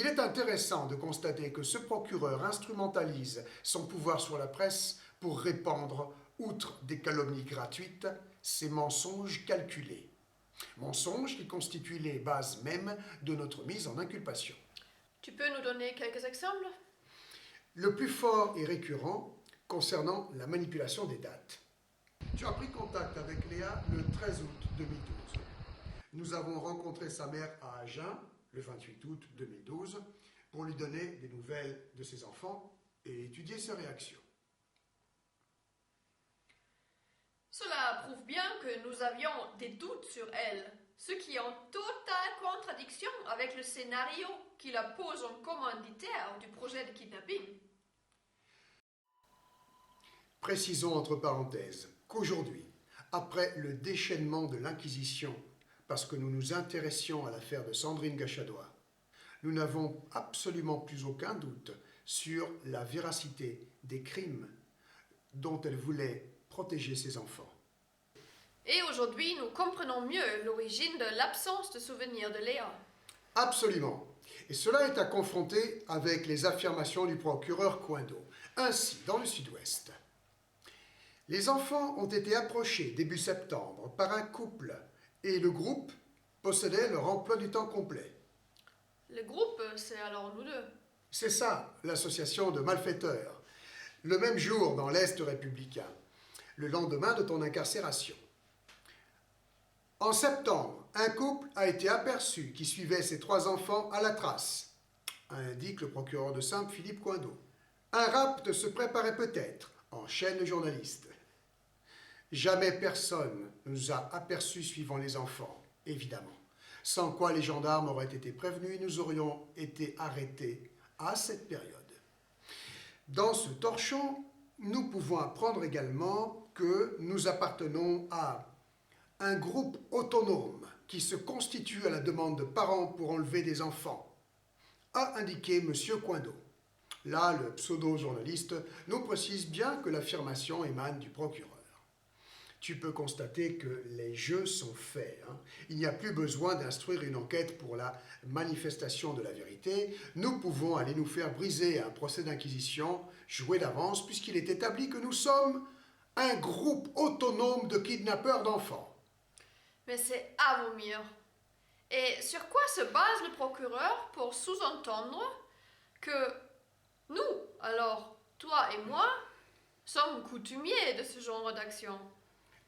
Il est intéressant de constater que ce procureur instrumentalise son pouvoir sur la presse pour répandre, outre des calomnies gratuites, ses mensonges calculés. Mensonges qui constituent les bases mêmes de notre mise en inculpation. Tu peux nous donner quelques exemples? Le plus fort et récurrent concernant la manipulation des dates. Tu as pris contact avec Léa le 13 août 2012. Nous avons rencontré sa mère à Agen le 28 août 2012 pour lui donner des nouvelles de ses enfants et étudier ses réactions. Cela prouve bien que nous avions des doutes sur elle, ce qui est en totale contradiction avec le scénario qui la pose en commanditaire du projet de kidnapping. Précisons entre parenthèses qu'aujourd'hui, après le déchaînement de l'Inquisition, parce que nous nous intéressions à l'affaire de Sandrine Gachadois, nous n'avons absolument plus aucun doute sur la véracité des crimes dont elle voulait protéger ses enfants. Et aujourd'hui, nous comprenons mieux l'origine de l'absence de souvenirs de Léa. Absolument. Et cela est à confronter avec les affirmations du procureur Coindeau. Ainsi, dans le Sud-Ouest, les enfants ont été approchés début septembre par un couple et le groupe possédait leur emploi du temps complet. Le groupe, c'est alors nous deux. C'est ça, l'association de malfaiteurs. Le même jour dans l'Est républicain, le lendemain de ton incarcération. En septembre, un couple a été aperçu qui suivait ses 3 enfants à la trace, indique le procureur de Saintes, Philippe Coindeau. Un rapt se préparait peut-être, enchaîne le journaliste. Jamais personne ne nous a aperçus suivant les enfants, évidemment. Sans quoi les gendarmes auraient été prévenus et nous aurions été arrêtés à cette période. Dans ce torchon, nous pouvons apprendre également que nous appartenons à un groupe autonome qui se constitue à la demande de parents pour enlever des enfants, a indiqué M. Coindeau. Là, le pseudo-journaliste nous précise bien que l'affirmation émane du procureur. Tu peux constater que les jeux sont faits. Il n'y a plus besoin d'instruire une enquête pour la manifestation de la vérité. Nous pouvons aller nous faire briser un procès d'inquisition joué d'avance puisqu'il est établi que nous sommes un groupe autonome de kidnappeurs d'enfants. Mais c'est à vomir. Et sur quoi se base le procureur pour sous-entendre que nous, alors toi et moi, sommes coutumiers de ce genre d'action?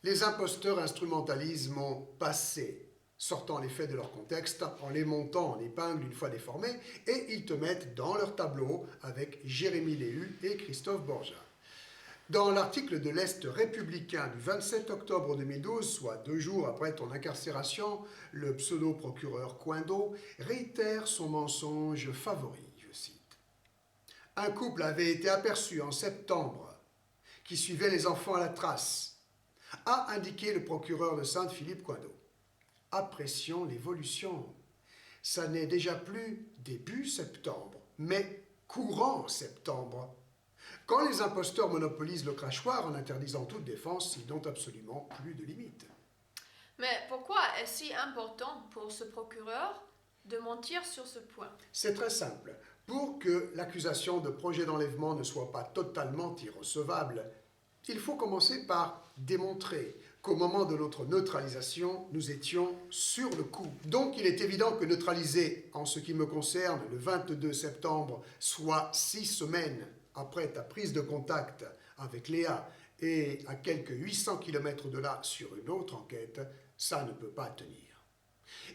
Les imposteurs instrumentalisent mon passé, sortant les faits de leur contexte, en les montant en épingle une fois déformés, et ils te mettent dans leur tableau avec Jérémy Léhu et Christophe Borja. Dans l'article de l'Est républicain du 27 octobre 2012, soit 2 jours après ton incarcération, le pseudo-procureur Coindeau réitère son mensonge favori, je cite. Un couple avait été aperçu en septembre qui suivait les enfants à la trace, a indiqué le procureur de Saintes, Philippe Coindeau. Apprécions l'évolution. Ça n'est déjà plus début septembre, mais courant septembre. Quand les imposteurs monopolisent le crachoir en interdisant toute défense, ils n'ont absolument plus de limite. Mais pourquoi est-ce si important pour ce procureur de mentir sur ce point? C'est très simple. Pour que l'accusation de projet d'enlèvement ne soit pas totalement irrecevable, il faut commencer par démontrer qu'au moment de notre neutralisation, nous étions sur le coup. Donc il est évident que neutraliser, en ce qui me concerne, le 22 septembre, soit 6 semaines après ta prise de contact avec Léa et à quelques 800 km de là sur une autre enquête, ça ne peut pas tenir.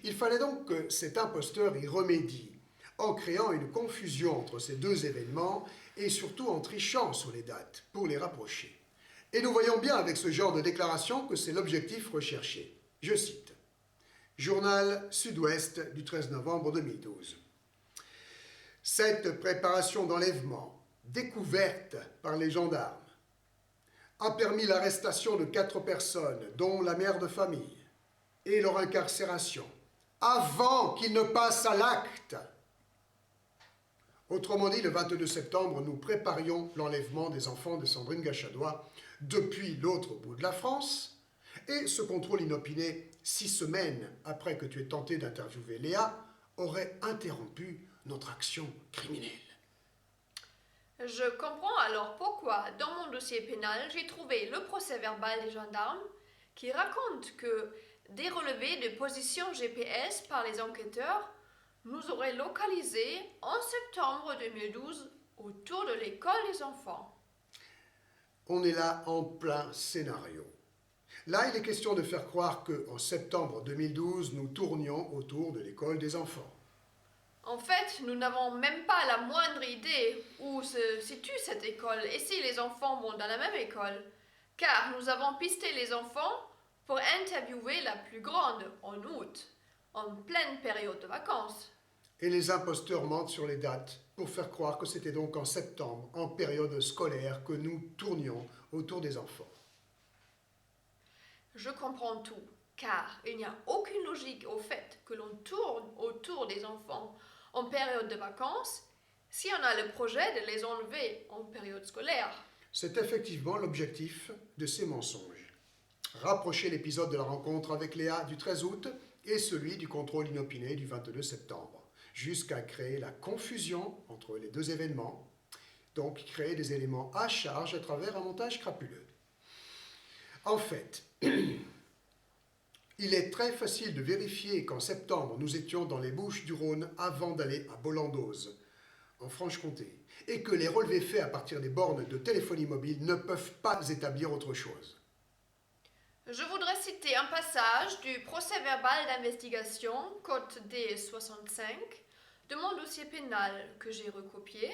Il fallait donc que cet imposteur y remédie, en créant une confusion entre ces 2 événements et surtout en trichant sur les dates pour les rapprocher. Et nous voyons bien avec ce genre de déclaration que c'est l'objectif recherché. Je cite. Journal Sud-Ouest du 13 novembre 2012. Cette préparation d'enlèvement, découverte par les gendarmes, a permis l'arrestation de 4 personnes, dont la mère de famille, et leur incarcération, avant qu'ils ne passent à l'acte. Autrement dit, le 22 septembre, nous préparions l'enlèvement des enfants de Sandrine Gachadois depuis l'autre bout de la France, et ce contrôle inopiné, 6 semaines après que tu aies tenté d'interviewer Léa, aurait interrompu notre action criminelle. Je comprends alors pourquoi, dans mon dossier pénal, j'ai trouvé le procès-verbal des gendarmes qui raconte que des relevés de position GPS par les enquêteurs nous auraient localisés en septembre 2012 autour de l'école des enfants. On est là en plein scénario. Là, il est question de faire croire qu'en septembre 2012, nous tournions autour de l'école des enfants. En fait, nous n'avons même pas la moindre idée où se situe cette école et si les enfants vont dans la même école, car nous avons pisté les enfants pour interviewer la plus grande en août, en pleine période de vacances. Et les imposteurs mentent sur les dates pour faire croire que c'était donc en septembre, en période scolaire, que nous tournions autour des enfants. Je comprends tout, car il n'y a aucune logique au fait que l'on tourne autour des enfants en période de vacances si on a le projet de les enlever en période scolaire. C'est effectivement l'objectif de ces mensonges. Rapprocher l'épisode de la rencontre avec Léa du 13 août et celui du contrôle inopiné du 22 septembre, jusqu'à créer la confusion entre les deux événements, donc créer des éléments à charge à travers un montage crapuleux. En fait, il est très facile de vérifier qu'en septembre, nous étions dans les Bouches-du-Rhône avant d'aller à Bollandose, en Franche-Comté, et que les relevés faits à partir des bornes de téléphonie mobile ne peuvent pas établir autre chose. Je voudrais citer un passage du procès-verbal d'investigation, code D65, de mon dossier pénal que j'ai recopié,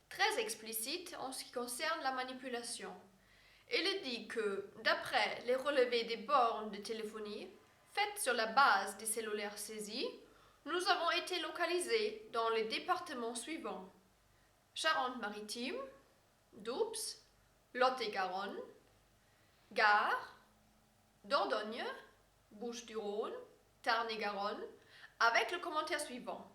très explicite en ce qui concerne la manipulation. Il dit que, d'après les relevés des bornes de téléphonie, faites sur la base des cellulaires saisis, nous avons été localisés dans les départements suivants: Charente-Maritime, Doubs, Lot-et-Garonne, Gare, Dordogne, Bouches-du-Rhône, Tarn-et-Garonne, avec le commentaire suivant.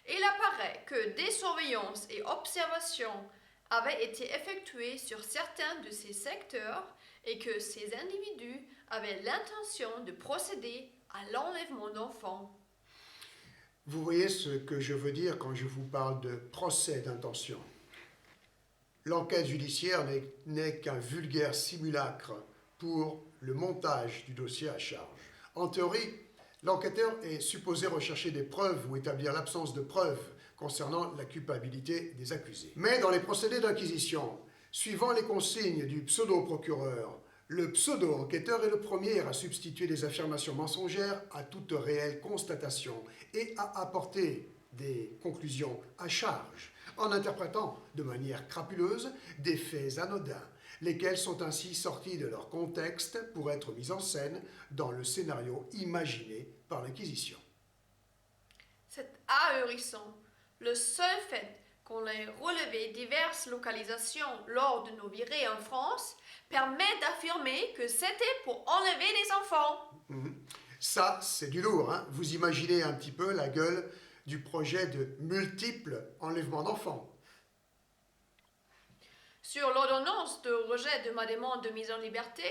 Il apparaît que des surveillances et observations avaient été effectuées sur certains de ces secteurs et que ces individus avaient l'intention de procéder à l'enlèvement d'enfants. Vous voyez ce que je veux dire quand je vous parle de procès d'intention. L'enquête judiciaire n'est qu'un vulgaire simulacre pour le montage du dossier à charge. En théorie, l'enquêteur est supposé rechercher des preuves ou établir l'absence de preuves concernant la culpabilité des accusés. Mais dans les procédés d'inquisition, suivant les consignes du pseudo-procureur, le pseudo-enquêteur est le premier à substituer des affirmations mensongères à toute réelle constatation et à apporter des conclusions à charge, en interprétant de manière crapuleuse des faits anodins, lesquels sont ainsi sortis de leur contexte pour être mis en scène dans le scénario imaginé par l'inquisition. C'est ahurissant. Le seul fait qu'on ait relevé diverses localisations lors de nos virées en France permet d'affirmer que c'était pour enlever les enfants. Ça, c'est du lourd, hein? Vous imaginez un petit peu la gueule du projet de multiples enlèvements d'enfants. Sur l'ordonnance de rejet de ma demande de mise en liberté,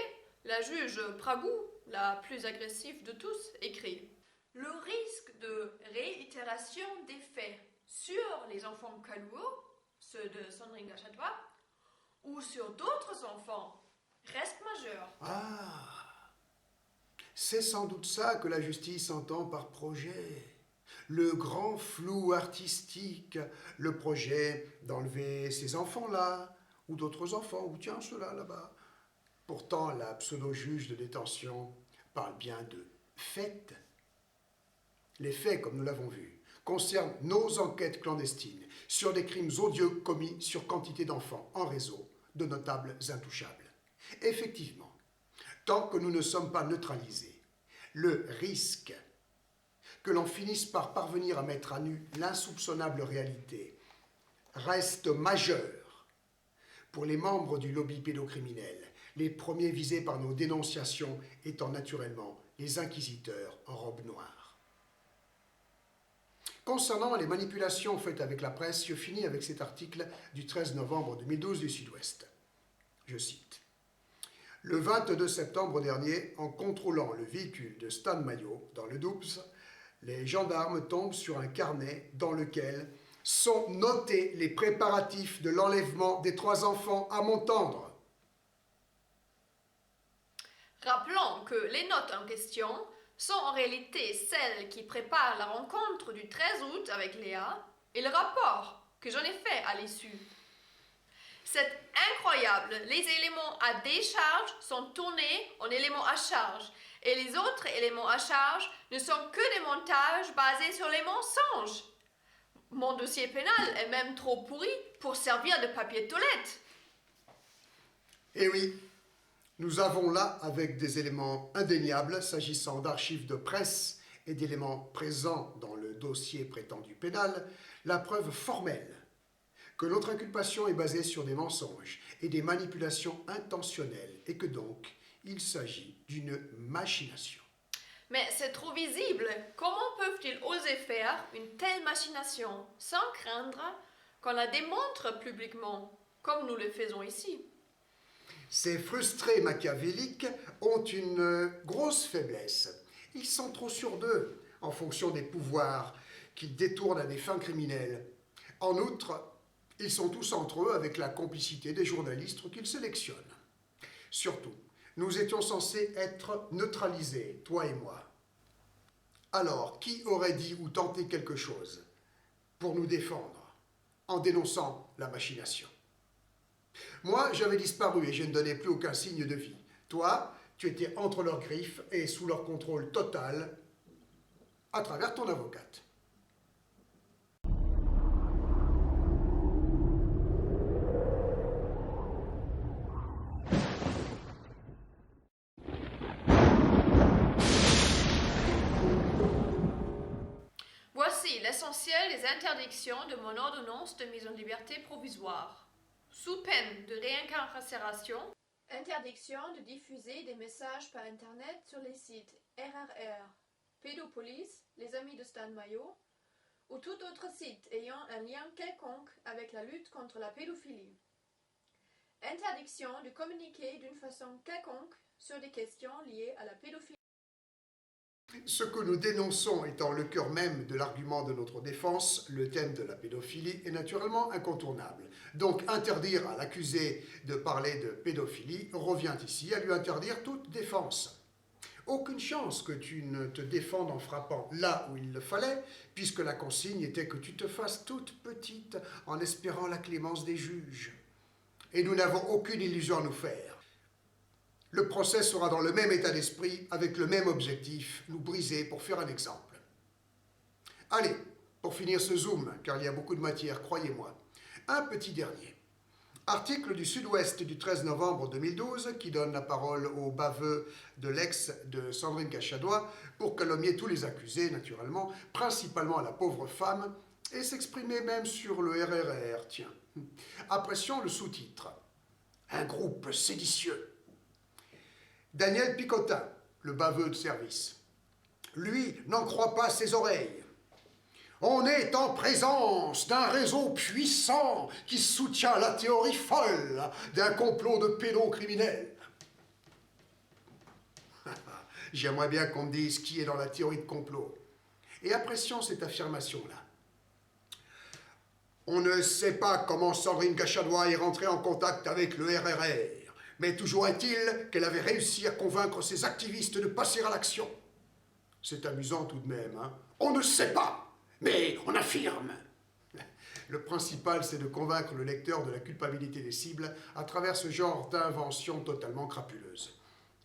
la juge Pragou, la plus agressive de tous, écrit: le risque de réitération des faits sur les enfants Calouot, ceux de Sandrine Gachatois, ou sur d'autres enfants, reste majeur. Ah, c'est sans doute ça que la justice entend par projet. Le grand flou artistique, le projet d'enlever ces enfants-là, ou d'autres enfants, ou tiens, ceux-là, là-bas. Pourtant, la pseudo-juge de détention parle bien de faits. Les faits, comme nous l'avons vu, concernent nos enquêtes clandestines sur des crimes odieux commis sur quantité d'enfants en réseau, de notables intouchables. Effectivement, tant que nous ne sommes pas neutralisés, le risque que l'on finisse par parvenir à mettre à nu l'insoupçonnable réalité reste majeur pour les membres du lobby pédocriminel, les premiers visés par nos dénonciations étant naturellement les inquisiteurs en robe noire. Concernant les manipulations faites avec la presse, je finis avec cet article du 13 novembre 2012 du Sud-Ouest. Je cite: « Le 22 septembre dernier, en contrôlant le véhicule de Stan Maillot dans le Doubs, les gendarmes tombent sur un carnet dans lequel sont notés les préparatifs de l'enlèvement des 3 enfants à Montendre. Rappelons que les notes en question sont en réalité celles qui préparent la rencontre du 13 août avec Léa et le rapport que j'en ai fait à l'issue. C'est incroyable, les éléments à décharge sont tournés en éléments à charge et les autres éléments à charge ne sont que des montages basés sur les mensonges. Mon dossier pénal est même trop pourri pour servir de papier de toilette. Eh oui, nous avons là, avec des éléments indéniables s'agissant d'archives de presse et d'éléments présents dans le dossier prétendu pénal, la preuve formelle que notre inculpation est basée sur des mensonges et des manipulations intentionnelles et que donc il s'agit d'une machination. Mais c'est trop visible. Comment peuvent-ils oser faire une telle machination sans craindre qu'on la démontre publiquement, comme nous le faisons ici? Ces frustrés machiavéliques ont une grosse faiblesse. Ils sont trop sûrs d'eux en fonction des pouvoirs qu'ils détournent à des fins criminelles. En outre, ils sont tous entre eux avec la complicité des journalistes qu'ils sélectionnent. Surtout, nous étions censés être neutralisés, toi et moi. Alors, qui aurait dit ou tenté quelque chose pour nous défendre en dénonçant la machination? Moi, j'avais disparu et je ne donnais plus aucun signe de vie. Toi, tu étais entre leurs griffes et sous leur contrôle total à travers ton avocate. Voici l'essentiel des interdictions de mon ordonnance de mise en liberté provisoire. Sous peine de réincarcération, interdiction de diffuser des messages par Internet sur les sites RRR, Pédopolis, les amis de Stan Mayo, ou tout autre site ayant un lien quelconque avec la lutte contre la pédophilie. Interdiction de communiquer d'une façon quelconque sur des questions liées à la pédophilie. Ce que nous dénonçons étant le cœur même de l'argument de notre défense, le thème de la pédophilie est naturellement incontournable. Donc interdire à l'accusé de parler de pédophilie revient ici à lui interdire toute défense. Aucune chance que tu ne te défendes en frappant là où il le fallait, puisque la consigne était que tu te fasses toute petite en espérant la clémence des juges. Et nous n'avons aucune illusion à nous faire. Le procès sera dans le même état d'esprit, avec le même objectif, nous briser pour faire un exemple. Allez, pour finir ce zoom, car il y a beaucoup de matière, croyez-moi, un petit dernier. Article du Sud-Ouest du 13 novembre 2012 qui donne la parole au baveux de l'ex de Sandrine Cachadois pour calomnier tous les accusés, naturellement, principalement la pauvre femme, et s'exprimer même sur le RRR, tiens. Apprécions le sous-titre. Un groupe séditieux. Daniel Picotin, le baveux de service. Lui n'en croit pas ses oreilles. On est en présence d'un réseau puissant qui soutient la théorie folle d'un complot de pédocriminels. J'aimerais bien qu'on me dise qui est dans la théorie de complot. Et apprécions cette affirmation-là. On ne sait pas comment Sandrine Cachadois est rentrée en contact avec le RRR. Mais toujours est-il qu'elle avait réussi à convaincre ses activistes de passer à l'action. C'est amusant tout de même, hein? On ne sait pas, mais on affirme. Le principal, c'est de convaincre le lecteur de la culpabilité des cibles à travers ce genre d'invention totalement crapuleuse.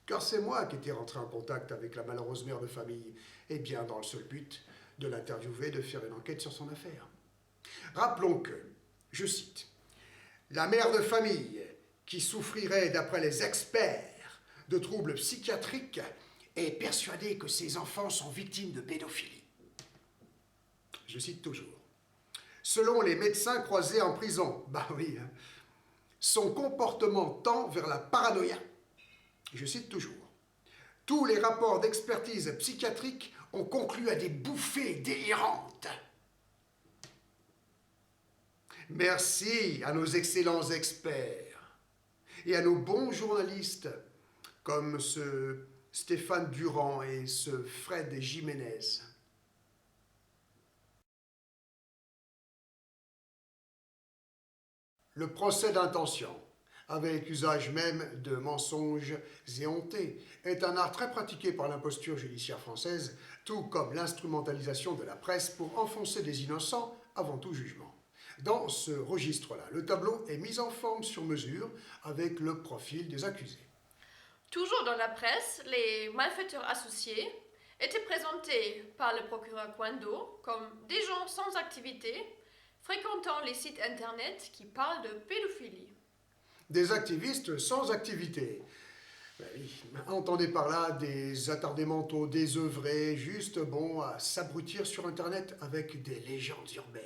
Car c'est moi qui étais rentré en contact avec la malheureuse mère de famille, et bien dans le seul but de l'interviewer et de faire une enquête sur son affaire. Rappelons que, je cite, « La mère de famille qui souffrirait, d'après les experts, de troubles psychiatriques, est persuadée que ses enfants sont victimes de pédophilie. » Je cite toujours. Selon les médecins croisés en prison, bah oui, hein, son comportement tend vers la paranoïa. Je cite toujours. Tous les rapports d'expertise psychiatrique ont conclu à des bouffées délirantes. Merci à nos excellents experts et à nos bons journalistes comme ce Stéphane Durand et ce Fred Jiménez. Le procès d'intention, avec usage même de mensonges éhontés, est un art très pratiqué par l'imposture judiciaire française, tout comme l'instrumentalisation de la presse pour enfoncer des innocents avant tout jugement. Dans ce registre-là, le tableau est mis en forme sur mesure avec le profil des accusés. Toujours dans la presse, les malfaiteurs associés étaient présentés par le procureur Coindo comme des gens sans activité, fréquentant les sites internet qui parlent de pédophilie. Des activistes sans activité. Ben oui, entendez par là des attardés mentaux désœuvrés, juste bons à s'abrutir sur internet avec des légendes urbaines.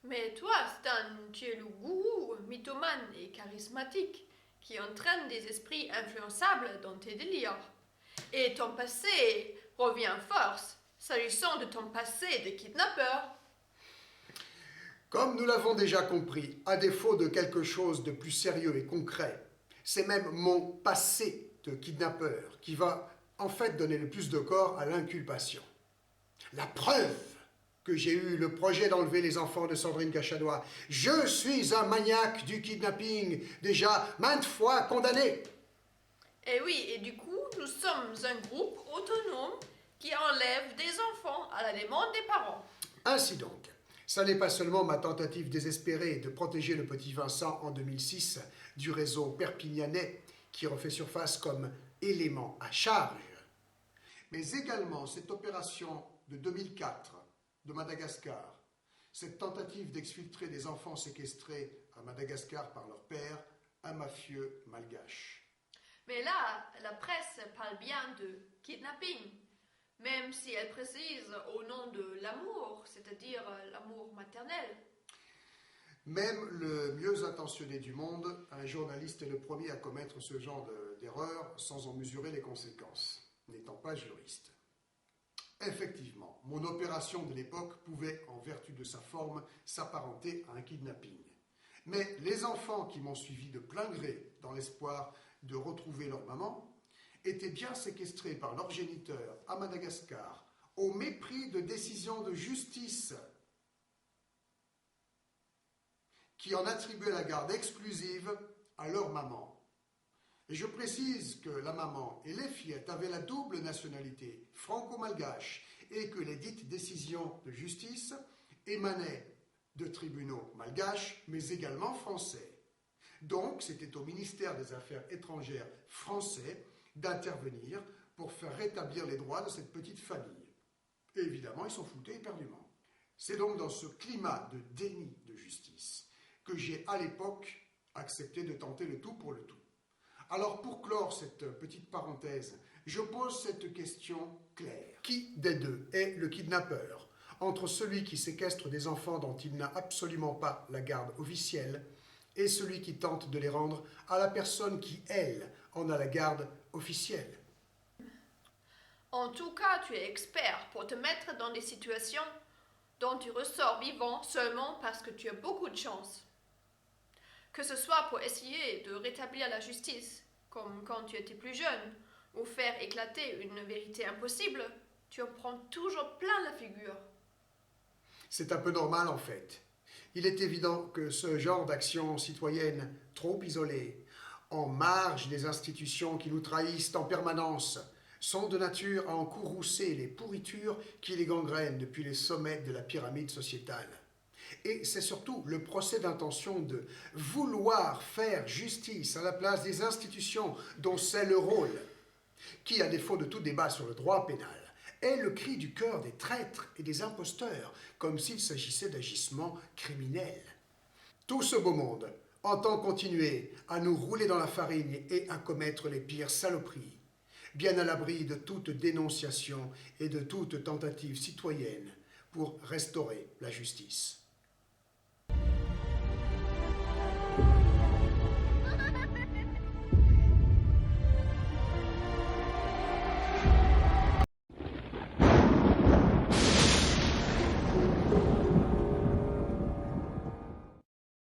Mais toi, Stan, tu es le gourou mythomane et charismatique qui entraîne des esprits influençables dans tes délires. Et ton passé revient en force, s'agissant de ton passé de kidnappeur. Comme nous l'avons déjà compris, à défaut de quelque chose de plus sérieux et concret, c'est même mon passé de kidnappeur qui va en fait donner le plus de corps à l'inculpation. La preuve que j'ai eu le projet d'enlever les enfants de Sandrine Cachadois. Je suis un maniaque du kidnapping, déjà maintes fois condamné. Et oui, et du coup, nous sommes un groupe autonome qui enlève des enfants à la demande des parents. Ainsi donc, ça n'est pas seulement ma tentative désespérée de protéger le petit Vincent en 2006 du réseau perpignanais qui refait surface comme élément à charge, mais également cette opération de 2004 de Madagascar, cette tentative d'exfiltrer des enfants séquestrés à Madagascar par leur père, un mafieux malgache. Mais là, la presse parle bien de kidnapping, même si elle précise au nom de l'amour, c'est-à-dire l'amour maternel. Même le mieux intentionné du monde, un journaliste est le premier à commettre ce genre d'erreur sans en mesurer les conséquences, n'étant pas juriste. Effectivement, mon opération de l'époque pouvait, en vertu de sa forme, s'apparenter à un kidnapping. Mais les enfants qui m'ont suivi de plein gré dans l'espoir de retrouver leur maman étaient bien séquestrés par leur géniteur à Madagascar, au mépris de décisions de justice qui en attribuaient la garde exclusive à leur maman. Et je précise que la maman et les fillettes avaient la double nationalité franco-malgache et que les dites décisions de justice émanaient de tribunaux malgaches, mais également français. Donc, c'était au ministère des Affaires étrangères français d'intervenir pour faire rétablir les droits de cette petite famille. Et évidemment, ils s'en foutaient éperdument. C'est donc dans ce climat de déni de justice que j'ai à l'époque accepté de tenter le tout pour le tout. Alors, pour clore cette petite parenthèse, je pose cette question claire. Qui des deux est le kidnappeur? Entre celui qui séquestre des enfants dont il n'a absolument pas la garde officielle et celui qui tente de les rendre à la personne qui, elle, en a la garde officielle. En tout cas, tu es expert pour te mettre dans des situations dont tu ressors vivant seulement parce que tu as beaucoup de chance. Que ce soit pour essayer de rétablir la justice, comme quand tu étais plus jeune, ou faire éclater une vérité impossible, tu en prends toujours plein la figure. C'est un peu normal en fait. Il est évident que ce genre d'action citoyenne trop isolée, en marge des institutions qui nous trahissent en permanence, sont de nature à encourrousser les pourritures qui les gangrènent depuis les sommets de la pyramide sociétale. Et c'est surtout le procès d'intention de vouloir faire justice à la place des institutions dont c'est le rôle, qui, à défaut de tout débat sur le droit pénal, est le cri du cœur des traîtres et des imposteurs, comme s'il s'agissait d'agissements criminels. Tout ce beau monde entend continuer à nous rouler dans la farine et à commettre les pires saloperies, bien à l'abri de toute dénonciation et de toute tentative citoyenne pour restaurer la justice.